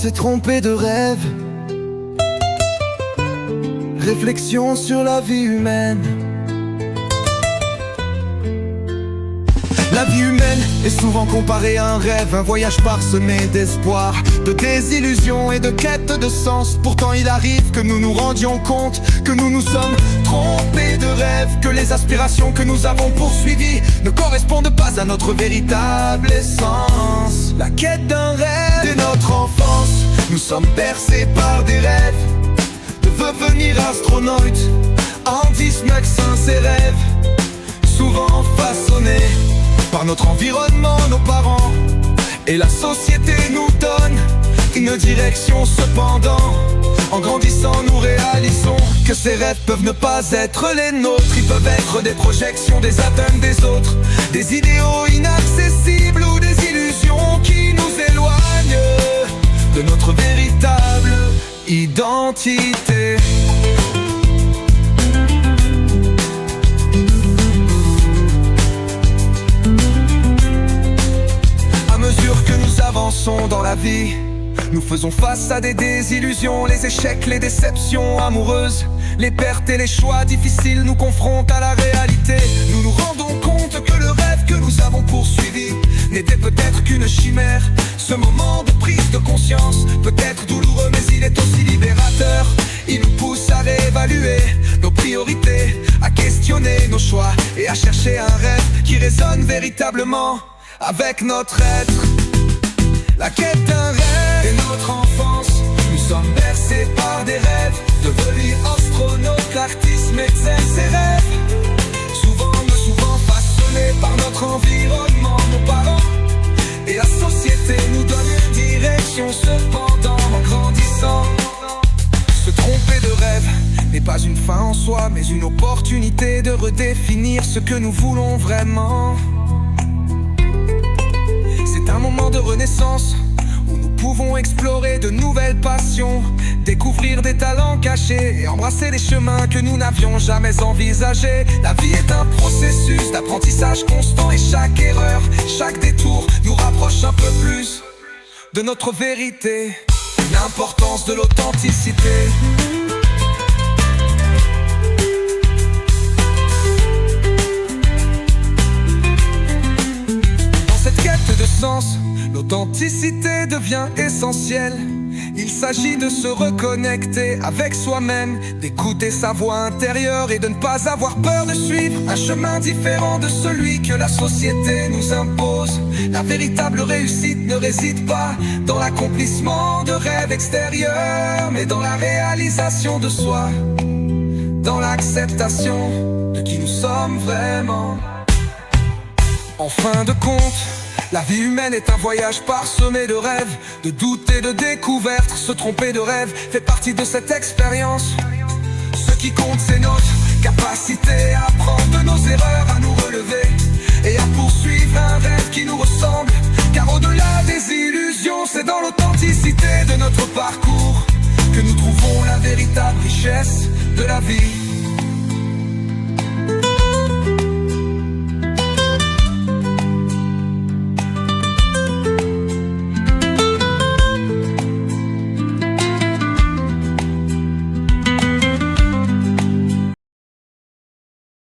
s'est trompé de rêve. Réflexion sur la vie humaine. La vie humaine est souvent comparée à un rêve, un voyage parsemé d'espoir, de désillusions et de quête de sens. Pourtant il arrive que nous nous rendions compte que nous nous sommes trompés de rêve, que les aspirations que nous avons poursuivies ne correspondent pas à notre véritable essence. La quête d'un rêve dès notre enfance, nous sommes bercés par des rêves de devenir astronaute. En disent médecins ces rêves, souvent façonnés par notre environnement, nos parents et la société nous donne une direction. Cependant, en grandissant, nous réalisons que ces rêves peuvent ne pas être les nôtres. Ils peuvent être des projections, des atteintes des autres, des idéaux inaccessibles ou des illusions qui nous éloignent de notre véritable identité. Que nous avançons dans la vie, nous faisons face à des désillusions, les échecs, les déceptions amoureuses, les pertes et les choix difficiles nous confrontent à la réalité. Nous nous rendons compte que le rêve que nous avons poursuivi n'était peut-être qu'une chimère. Ce moment de prise de conscience peut être douloureux, mais il est aussi libérateur. Il nous pousse à réévaluer nos priorités, à questionner nos choix et à chercher un rêve qui résonne véritablement avec notre être. La quête d'un rêve dès notre enfance, nous sommes bercés par des rêves. Devenir astronaute, artiste, médecin, ces rêves souvent façonnés par notre environnement, nos parents et la société nous donne une direction. Cependant, en grandissant, se tromper de rêve n'est pas une fin en soi, mais une opportunité de redéfinir ce que nous voulons vraiment. C'est un moment de renaissance où nous pouvons explorer de nouvelles passions, découvrir des talents cachés et embrasser des chemins que nous n'avions jamais envisagés. La vie est un processus d'apprentissage constant et chaque erreur, chaque détour nous rapproche un peu plus de notre vérité. L'importance de l'authenticité. De sens, l'authenticité devient essentielle. Il s'agit de se reconnecter avec soi-même, d'écouter sa voix intérieure et de ne pas avoir peur de suivre un chemin différent de celui que la société nous impose. La véritable réussite ne réside pas dans l'accomplissement de rêves extérieurs, mais dans la réalisation de soi, dans l'acceptation de qui nous sommes vraiment. En fin de compte, la vie humaine est un voyage parsemé de rêves, de doutes et de découvertes. Se tromper de rêve fait partie de cette expérience. Ce qui compte, c'est notre capacité à apprendre de nos erreurs, à nous relever et à poursuivre un rêve qui nous ressemble. Car au-delà des illusions, c'est dans l'authenticité de notre parcours que nous trouvons la véritable richesse de la vie.